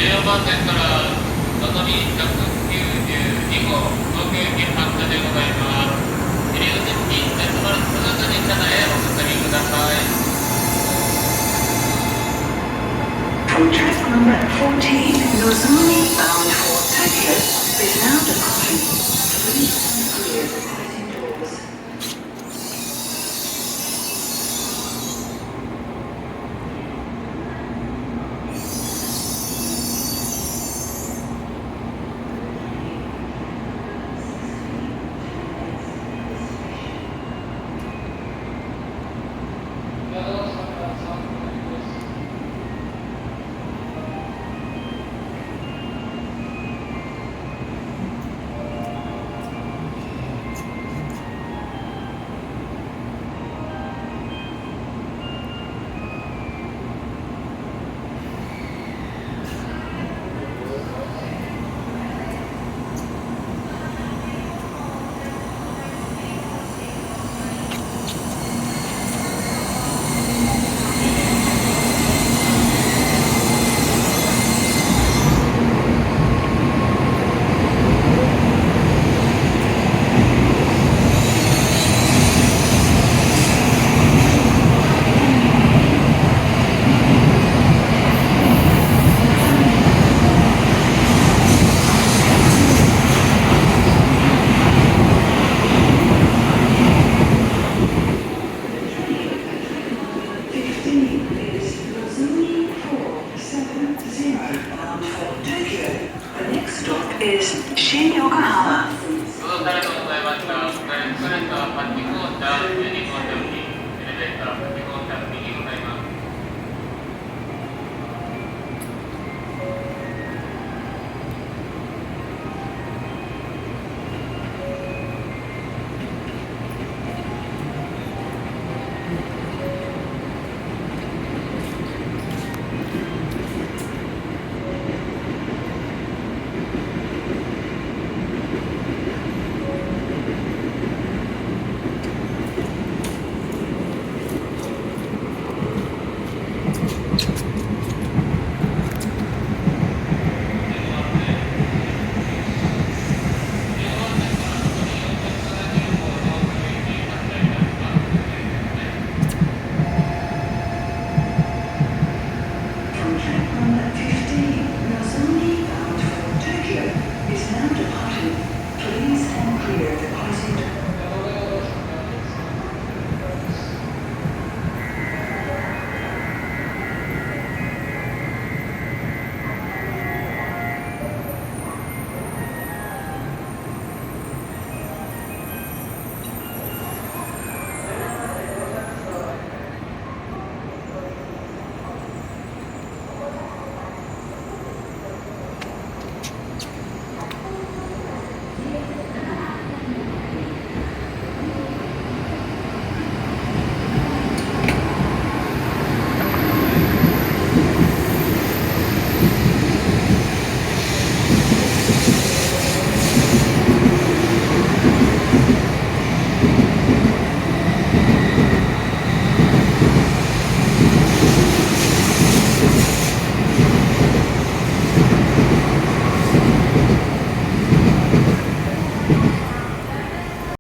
14番線からのぞみ192号東京行き発車でございます。入り口付近鉄丸通学に車内へお進みください。From track number 14, Nozomi bound for Tokyo is now departing. Please clear the exit doors. Is Shin Yokohama. ご乗車ありがとうございました。スカイエクスプレスはパッキングをチャージ